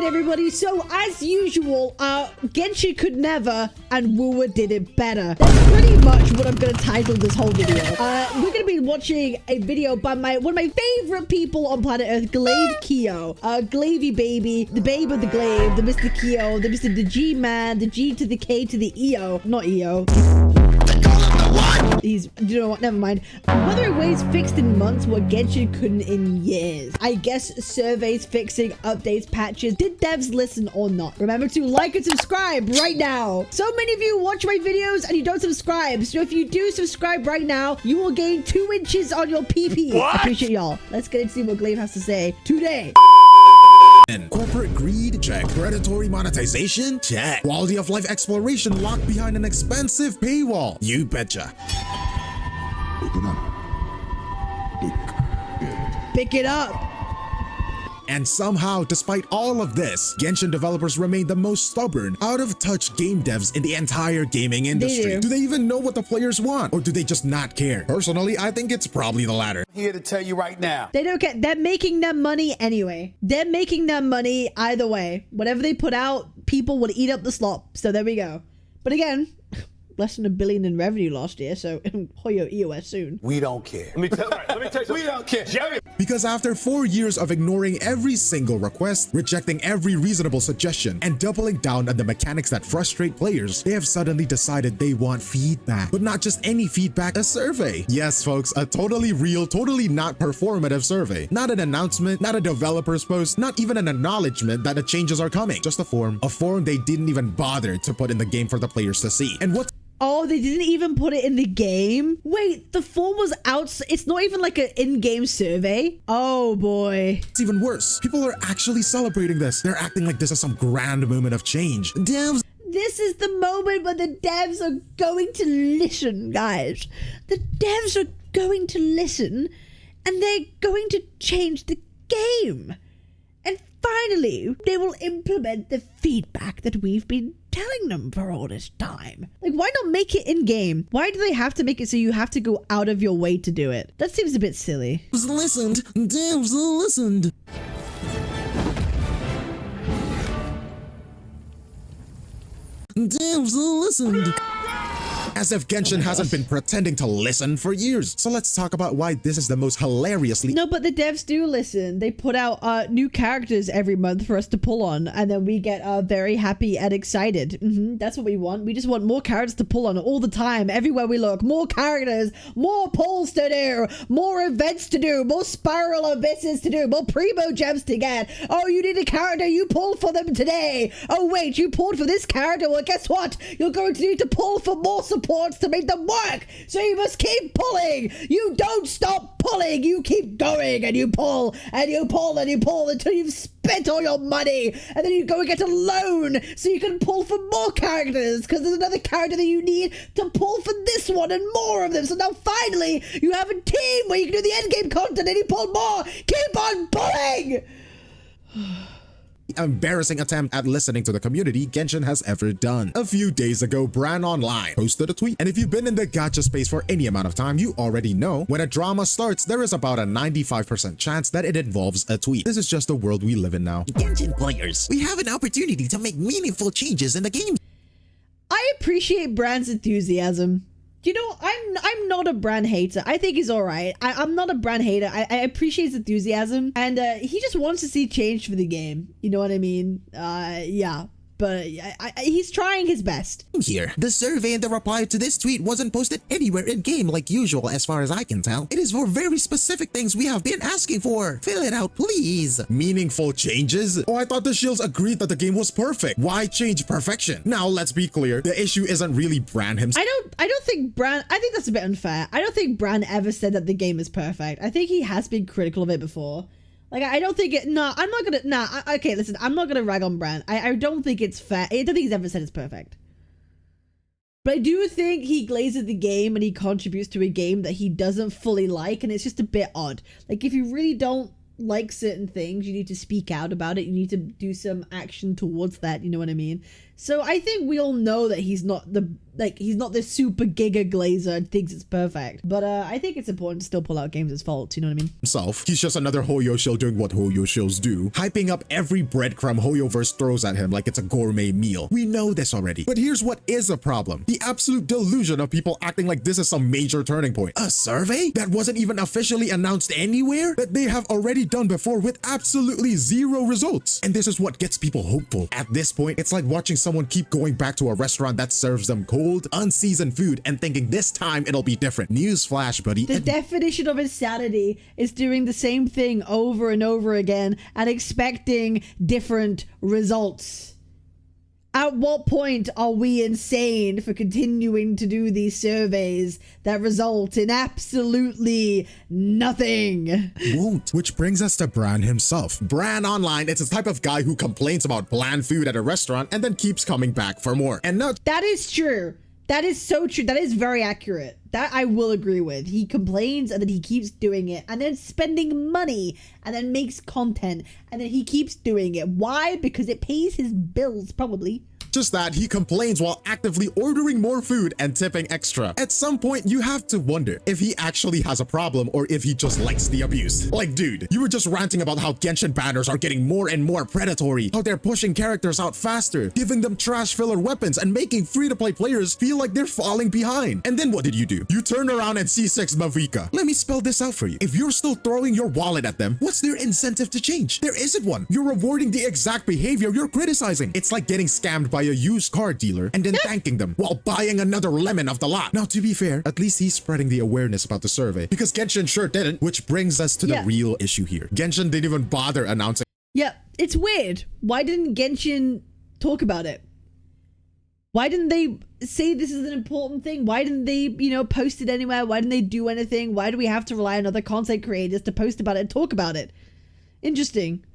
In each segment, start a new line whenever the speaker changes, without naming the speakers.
good, everybody? So, as usual, Genshin could never, and Wuwa did it better. That's pretty much what I'm going to title this whole video. We're going to be watching a video by one of my favorite people on planet Earth, Glaive Keo. Glavey baby, the babe of the Glaive, the Mr. Keo, the Mr. the G-Man, the G to the K to the EO. Not EO. You know what, never mind. Wuthering ways fixed in months what Genshin couldn't in years. I guess surveys, fixing, updates, patches. Did devs listen or not? Remember to like and subscribe right now. So many of you watch my videos and you don't subscribe. So if you do subscribe right now, you will gain 2 inches on your PP. I appreciate y'all. Let's get into what Glaive has to say today.
And corporate greed, check. Predatory monetization, check. Quality of life exploration locked behind an expensive paywall, you betcha.
Pick it up.
And somehow, despite all of this, Genshin developers remain the most stubborn, out-of-touch game devs in the entire gaming industry. Do they even know what the players want, or do they just not care? Personally, I think it's probably the latter.
Here to tell you right now.
They don't care. They're making them money anyway. They're making them money either way. Whatever they put out, people would eat up the slop. So there we go. But again, less than $1 billion in revenue last year, so Hoyo EOS soon.
We don't care. Let me tell you, we don't care.
Because after 4 years of ignoring every single request, rejecting every reasonable suggestion, and doubling down on the mechanics that frustrate players, they have suddenly decided they want feedback. But not just any feedback, a survey. Yes, folks, a totally real, totally not performative survey. Not an announcement, not a developer's post, not even an acknowledgement that the changes are coming. Just a form they didn't even bother to put in the game for the players to see. And what's
Oh, they didn't even put it in the game? Wait, the form was out. It's not even like an in-game survey. Oh boy.
It's even worse. People are actually celebrating this. They're acting like this is some grand moment of change. Devs.
This is the moment when the devs are going to listen, guys. The devs are going to listen and they're going to change the game. And finally, they will implement the feedback that we've been telling them for all this time. Like, why not make it in-game? Why do they have to make it so you have to go out of your way to do it? That seems a bit silly.
Listened. Devs listened. Devs listened. As if Genshin hasn't been pretending to listen for years. So let's talk about why this is the most hilariously—
No, but the devs do listen. They put out new characters every month for us to pull on, and then we get very happy and excited. That's what we want. We just want more characters to pull on all the time, everywhere we look. More characters, more polls to do, more events to do, more spiral abysses to do, more primo gems to get. Oh, you need a character, you pulled for them today. Oh wait, you pulled for this character. Well, guess what? You're going to need to pull for more supports to make them work, so you must keep pulling. You don't stop pulling. You keep going and you pull and you pull and you pull until you've spent all your money, and then you go and get a loan so you can pull for more characters, because there's another character that you need to pull for this one and more of them. So now finally you have a team where you can do the endgame content and you pull more. Keep on pulling.
Embarrassing attempt at listening to the community Genshin has ever done. A few days ago, Bran Online posted a tweet, and if you've been in the gacha space for any amount of time, you already know when a drama starts, there is about a 95% chance that it involves a tweet. This is just the world we live in now.
Genshin players, we have an opportunity to make meaningful changes in the game.
I appreciate Bran's enthusiasm. You know, I'm not a Bran hater. I think he's all right. I'm not a Bran hater. I appreciate his enthusiasm, and he just wants to see change for the game. You know what I mean? Yeah. But he's trying his best.
Here, the survey and the reply to this tweet wasn't posted anywhere in-game like usual as far as I can tell. It is for very specific things we have been asking for. Fill it out, please.
Meaningful changes? Oh, I thought the Shields agreed that the game was perfect. Why change perfection? Now, let's be clear. The issue isn't really Bran himself.
I don't think Bran... I think that's a bit unfair. I don't think Bran ever said that the game is perfect. I think he has been critical of it before. Like, I don't think it... No, I'm not gonna... Okay, listen. I'm not gonna rag on Bran. I don't think it's fair. I don't think he's ever said it's perfect. But I do think he glazes the game and he contributes to a game that he doesn't fully like, and it's just a bit odd. Like, if you really don't like certain things, you need to speak out about it. You need to do some action towards that. You know what I mean? So I think we all know that he's not the like, he's not this super giga glazer and thinks it's perfect. But I think it's important to still pull out games as faults, you know what I mean?
Himself, he's just another Hoyo shill doing what Hoyo shills do, hyping up every breadcrumb Hoyoverse throws at him like it's a gourmet meal. We know this already. But here's what is a problem. The absolute delusion of people acting like this is some major turning point. A survey that wasn't even officially announced anywhere, that they have already done before with absolutely zero results. And this is what gets people hopeful. At this point, it's like watching someone keep going back to a restaurant that serves them cold, unseasoned food and thinking this time it'll be different. Newsflash, buddy.
The definition of insanity is doing the same thing over and over again and expecting different results. At what point are we insane for continuing to do these surveys that result in absolutely nothing?
Won't. Which brings us to Bran himself. Bran Online, it's a type of guy who complains about bland food at a restaurant and then keeps coming back for more. And now
that is true. That is so true. That is very accurate. That I will agree with. He complains and then he keeps doing it and then spending money and then makes content and then he keeps doing it. Why? Because it pays his bills, probably.
just that, he complains while actively ordering more food and tipping extra. At some point, you have to wonder if he actually has a problem or if he just likes the abuse. Like, dude, you were just ranting about how Genshin banners are getting more and more predatory, how they're pushing characters out faster, giving them trash filler weapons, and making free-to-play players feel like they're falling behind. And then what did you do? You turn around and C6 Mavika. Let me spell this out for you. If you're still throwing your wallet at them, what's their incentive to change? There isn't one. You're rewarding the exact behavior you're criticizing. It's like getting scammed by a used car dealer and then thanking them while buying another lemon off the lot. Now, to be fair, at least he's spreading the awareness about the survey, because Genshin sure didn't, which brings us to the real issue here. Genshin didn't even bother announcing.
Yeah, it's weird. Why didn't Genshin talk about it? Why didn't they say this is an important thing? Why didn't they, post it anywhere? Why didn't they do anything? Why do we have to rely on other content creators to post about it and talk about it? Interesting.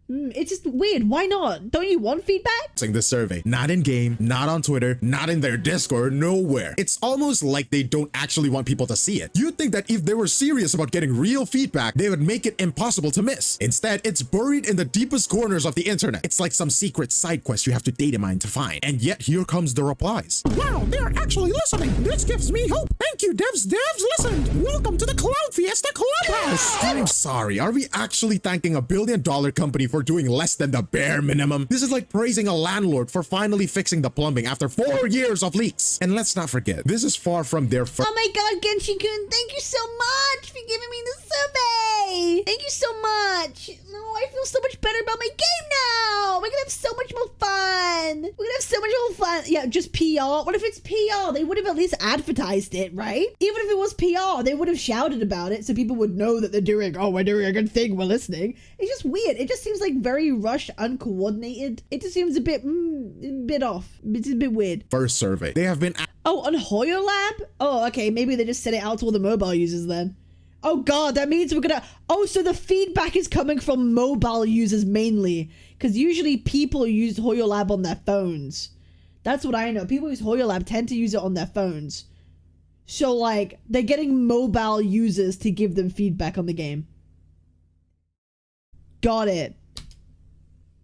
It's just weird. Why not? Don't you want feedback?
The survey. Not in game, not on Twitter, not in their Discord, nowhere. It's almost like they don't actually want people to see it. You'd think that if they were serious about getting real feedback, they would make it impossible to miss. Instead, it's buried in the deepest corners of the internet. It's like some secret side quest you have to data mine to find. And yet here comes the replies.
Wow, they're actually listening. This gives me hope. Thank you, devs. Devs listened. Welcome to the Cloud Fiesta Clubhouse.
I'm sorry, are we actually thanking $1 billion company for doing less than the bare minimum? This is like praising a landlord for finally fixing the plumbing after 4 years of leaks. And let's not forget, this is far from their
Oh my god, Genshin-kun, thank you so much for giving me the survey. Thank you so much. No, I feel so much better about my game now. We're gonna have so much more fun. We're gonna have so much more fun. Yeah, just PR. What if it's PR? They would have at least advertised it, right? Even if it was PR, they would have shouted about it so people would know that they're doing, oh, we're doing a good thing, we're listening. It's just weird. It just seems like very rushed, uncoordinated. It just seems a bit off. It's a bit weird.
First survey. They have been...
Oh, on Hoyo Lab? Oh, okay. Maybe they just sent it out to all the mobile users then. Oh god, that means we're gonna... Oh, so the feedback is coming from mobile users mainly. Because usually people use Hoyo Lab on their phones. That's what I know. People who use Hoyo Lab tend to use it on their phones. So, like, they're getting mobile users to give them feedback on the game. Got it.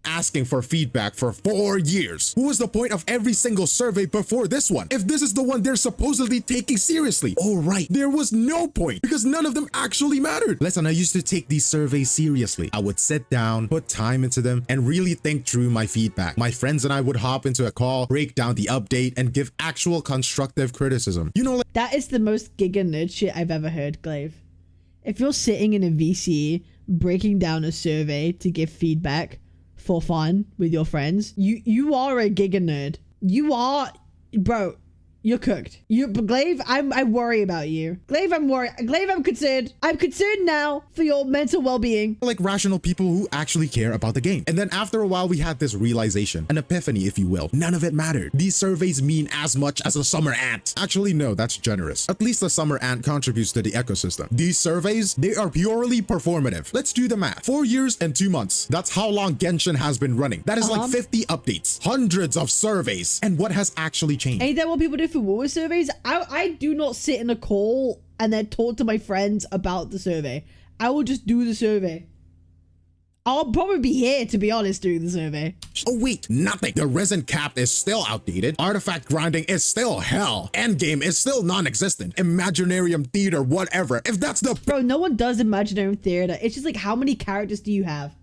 Asking for feedback for 4 years. What was the point of every single survey before this one, if this is the one they're supposedly taking seriously? Oh right, there was no point, because none of them actually mattered. Listen, I used to take these surveys seriously. I would sit down, put time into them, and really think through my feedback. My friends and I would hop into a call, break down the update, and give actual constructive criticism. You know, like...
That is the most giga nerd shit I've ever heard, Glaive. If you're sitting in a VC, breaking down a survey to give feedback for fun with your friends, you are a giga nerd. You are, bro. You're cooked. Glaive, I worry about you. Glaive, I'm worried. Glaive, I'm concerned. I'm concerned now for your mental well-being.
Like rational people who actually care about the game. And then after a while, we had this realization, an epiphany, if you will. None of it mattered. These surveys mean as much as a summer ant. Actually, no, that's generous. At least the summer ant contributes to the ecosystem. These surveys, they are purely performative. Let's do the math. 4 years and 2 months. That's how long Genshin has been running. That is like 50 updates, hundreds of surveys. And what has actually changed?
Ain't that what people do for WoW surveys? I do not sit in a call and then talk to my friends about the survey. I will just do the survey. I'll probably be here, to be honest, doing the survey.
Oh wait, nothing. The resin cap is still outdated. Artifact grinding is still hell. Endgame is still non-existent. Imaginarium theater, whatever. If that's the
Bro, no one does Imaginarium Theater. It's just like, how many characters do you have?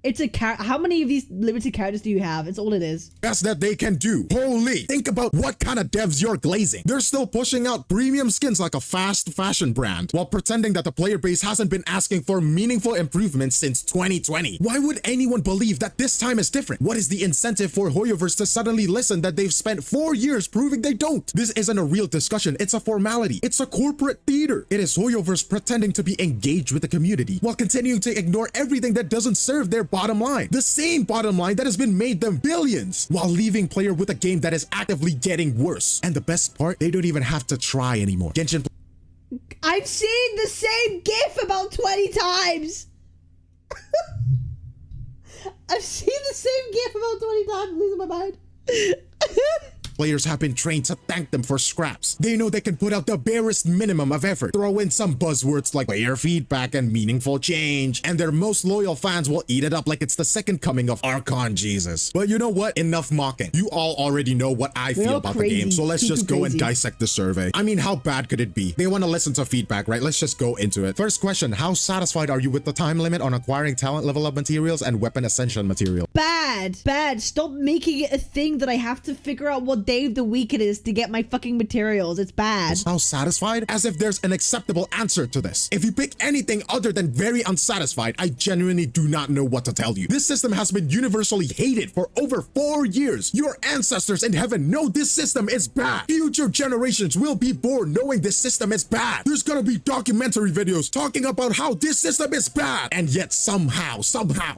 It's a how many of these limited characters do you have? It's all it is.
best that they can do. Holy, think about what kind of devs you're glazing. They're still pushing out premium skins like a fast fashion brand while pretending that the player base hasn't been asking for meaningful improvements since 2020. Why would anyone believe that this time is different? What is the incentive for Hoyoverse to suddenly listen that they've spent 4 years proving they don't? This isn't a real discussion, it's a formality. It's a corporate theater. It is Hoyoverse pretending to be engaged with the community while continuing to ignore everything that doesn't serve their bottom line. The same bottom line that has been made them billions, while leaving player with a game that is actively getting worse. And the best part, they don't even have to try anymore. Genshin
I've seen the same GIF about 20 times. I've seen the same GIF about 20 times. I'm losing my mind.
players have been trained to thank them for scraps. They know they can put out the barest minimum of effort, throw in some buzzwords like player feedback and meaningful change, and their most loyal fans will eat it up like it's the second coming of Archon Jesus. But you know what? Enough mocking. You all already know what I feel about the game, so let's just go and dissect the survey. I mean, how bad could it be? They want to listen to feedback, right? Let's just go into it. First question, how satisfied are you with the time limit on acquiring talent level up materials and weapon ascension material?
Bad. Stop making it a thing that I have to figure out what day of the week it is to get my fucking materials. It's bad.
How satisfied? As if there's an acceptable answer to this. If you pick anything other than very unsatisfied, I genuinely do not know what to tell you. This system has been universally hated for over 4 years. Your ancestors in heaven know this system is bad. Future generations will be born knowing this system is bad. There's gonna be documentary videos talking about how this system is bad. And yet somehow,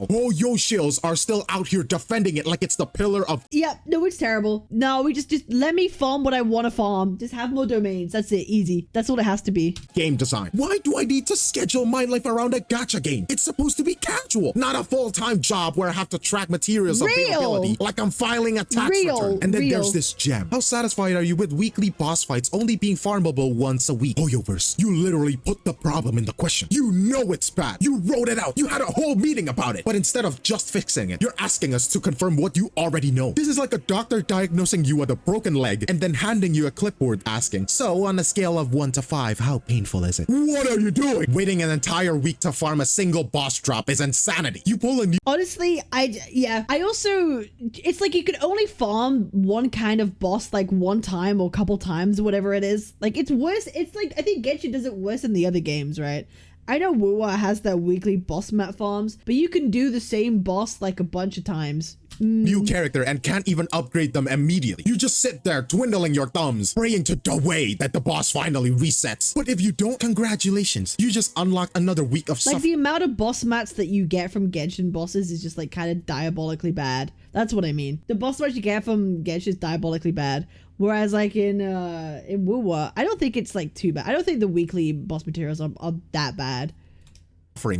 all yo shills are still out here defending it like it's the pillar of—
Yeah, no, it's terrible. No, we just let me farm what I want to farm. Just have more domains. That's it. Easy. That's all it has to be.
Game design. Why do I need to schedule my life around a gacha game? It's supposed to be casual, not a full-time job where I have to track materials availability like I'm filing a tax return. And then there's this gem. How satisfied are you with weekly boss fights only being farmable once a week? Hoyoverse, you literally put the problem in the question. You know it's bad. You wrote it out. You had a whole meeting about it. But instead of just fixing it, you're asking us to confirm what you already know. This is like a doctor diagnosing you with a broken leg and then handing you a clipboard asking, so on a scale of 1 to 5, how painful is it? What are you doing? Waiting an entire week to farm a single boss drop is insanity. You pull a new—
Honestly, I also, it's like you could only farm one kind of boss like one time or a couple times or whatever it is. Like it's worse. It's like, I think Genshin does it worse than the other games, right? I know wuwa has their weekly boss mat farms, but you can do the same boss like a bunch of times.
New character and can't even upgrade them immediately. You just sit there twiddling your thumbs, praying to the way that the boss finally resets. But if you don't, congratulations. You just unlock another week of
Like the amount of boss mats that you get from Genshin bosses is just like kind of diabolically bad. That's what I mean. The boss mats you get from Genshin is diabolically bad. Whereas like in wuwa, I don't think it's like too bad. I don't think the weekly boss materials are that bad.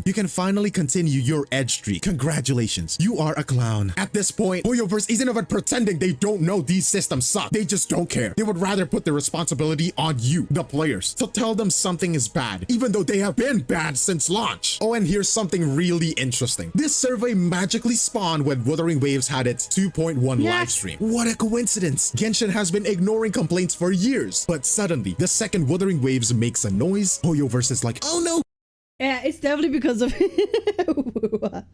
You can finally continue your edge streak. Congratulations. You are a clown. At this point, Hoyoverse isn't even pretending they don't know these systems suck. They just don't care. They would rather put the responsibility on you, the players, to tell them something is bad, even though they have been bad since launch. Oh, and here's something really interesting. This survey magically spawned when Wuthering Waves had its 2.1 live stream. What a coincidence. Genshin has been ignoring complaints for years, but suddenly, the second Wuthering Waves makes a noise, Hoyoverse is like, oh no.
Yeah, it's definitely because of wuwa.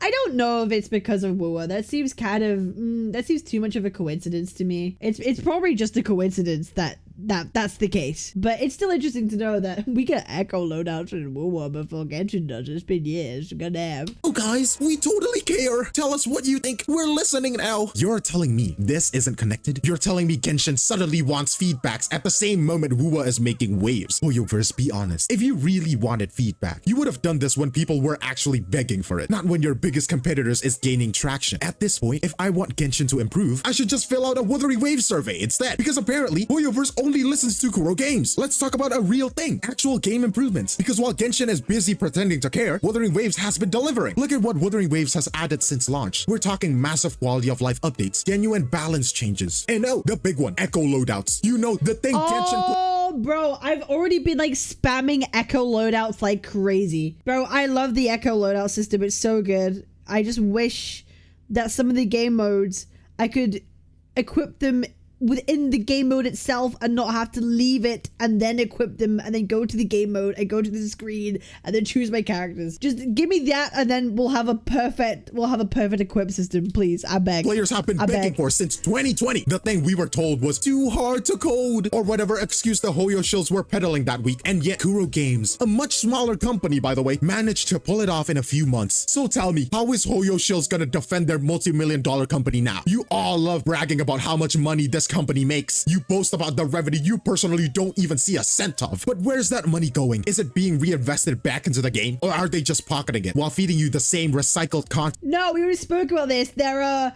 I don't know if it's because of wuwa. That seems kind of that seems too much of a coincidence to me. It's probably just a coincidence that's the case. But it's still interesting to know that we get echo loadouts in wuwa before Genshin does. It's been years. Goddamn.
Oh guys, we totally care. Tell us what you think. We're listening now. You're telling me this isn't connected? You're telling me Genshin suddenly wants feedbacks at the same moment wuwa is making waves? Hoyoverse, be honest. If you really wanted feedback, you would have done this when people were actually begging for it, not when your biggest competitors is gaining traction. At this point, if I want Genshin to improve, I should just fill out a Wuthering Wave survey instead, because apparently Hoyoverse only listens to Kuro games. Let's talk about a real thing, actual game improvements, because while Genshin is busy pretending to care, Wuthering Waves has been delivering. Look at what Wuthering Waves has added since launch. We're talking massive quality of life updates, genuine balance changes, and oh, the big one, echo loadouts. You know, the thing Genshin—
Oh, bro, I've already been like spamming Echo loadouts like crazy. Bro, I love the Echo loadout system. It's so good. I just wish that some of the game modes, I could equip them within the game mode itself and not have to leave it and then equip them and then go to the game mode and go to the screen and then choose my characters. Just give me that and then we'll have a perfect equip system, please. I beg.
Players have been begging for since 2020. The thing we were told was too hard to code, or whatever excuse the Hoyo shills were peddling that week. And yet Kuro Games, a much smaller company by the way, managed to pull it off in a few months. So tell me, how is Hoyo shills gonna defend their multi-million-dollar company now? You all love bragging about how much money this company makes. You boast about the revenue you personally don't even see a cent of. But where's that money going? Is it being reinvested back into the game, or are they just pocketing it while feeding you the same recycled content?
No, we already spoke about this. They're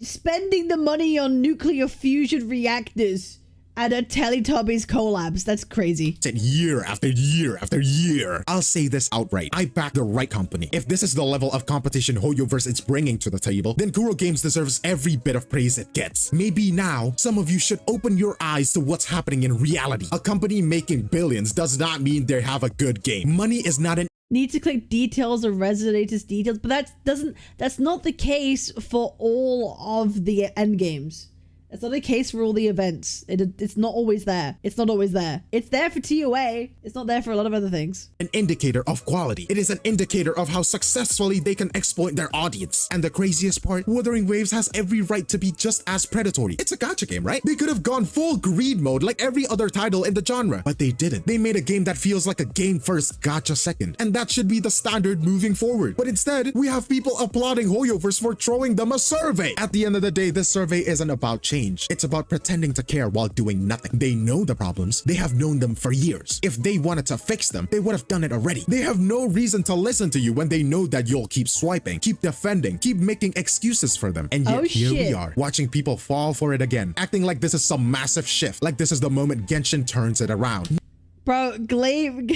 spending the money on nuclear fusion reactors and a Teletubbies collabs. That's crazy.
Year after year after year. I'll say this outright. I back the right company. If this is the level of competition Hoyoverse is bringing to the table, then Kuro Games deserves every bit of praise it gets. Maybe now, some of you should open your eyes to what's happening in reality. A company making billions does not mean they have a good game. Money is not an
Need to click details or resonator's details, but that's not the case for all of the end games. It's not the case for all the events. It's not always there. It's not always there. It's there for TOA. It's not there for a lot of other things.
An indicator of quality. It is an indicator of how successfully they can exploit their audience. And the craziest part, Wuthering Waves has every right to be just as predatory. It's a gacha game, right? They could have gone full greed mode like every other title in the genre, but they didn't. They made a game that feels like a game first, gacha second. And that should be the standard moving forward. But instead, we have people applauding Hoyoverse for throwing them a survey. At the end of the day, this survey isn't about change. It's about pretending to care while doing nothing. They know the problems. They have known them for years. If they wanted to fix them, they would have done it already. They have no reason to listen to you when they know that you'll keep swiping, keep defending, keep making excuses for them. And yet here we are, watching people fall for it again, acting like this is some massive shift, like this is the moment Genshin turns it around.
Bro, Glaive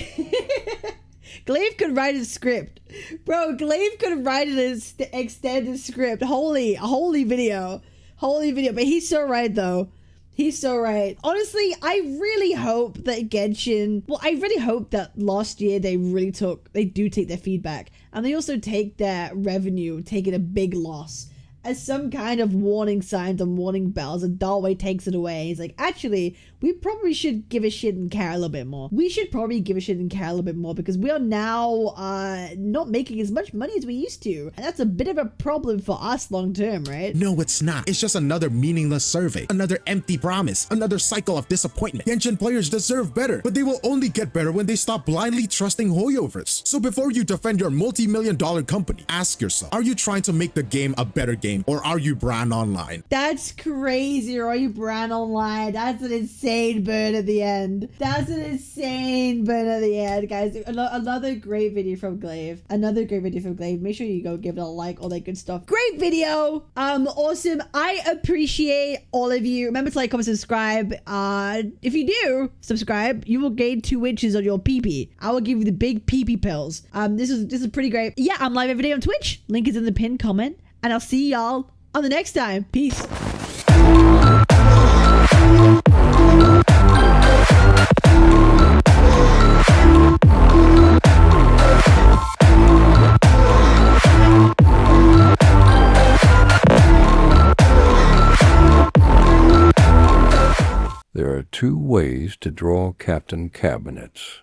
Glaive could write a script. Bro, Glaive could write an extended script. Holy video. But he's so right though. He's so right. Honestly, I really hope that Genshin, I really hope that last year they do take their feedback, and they also take their revenue, taking a big loss as some kind of warning signs and warning bells, and Dalway takes it away. He's like, actually, we probably should give a shit and care a little bit more. We should probably give a shit and care a little bit more because we are now not making as much money as we used to. And that's a bit of a problem for us long term, right?
No, it's not. It's just another meaningless survey, another empty promise, another cycle of disappointment. Genshin players deserve better, but they will only get better when they stop blindly trusting Hoyoverse. So before you defend your multi-million-dollar company, ask yourself, are you trying to make the game a better game, or are you Bran Online?
That's crazy. Or are you Bran Online? That's an insane burn at the end. Guys. Another great video from Glaive. Make sure you go give it a like, all that good stuff. Great video. Awesome. I appreciate all of you. Remember to like, comment, subscribe. If you do subscribe, you will gain 2 inches on your pee-pee. I will give you the big pee-pee pills. This is pretty great. Yeah, I'm live every day on Twitch. Link is in the pinned comment. And I'll see y'all on the next time. Peace.
There are 2 ways to draw Captain Cabinetz.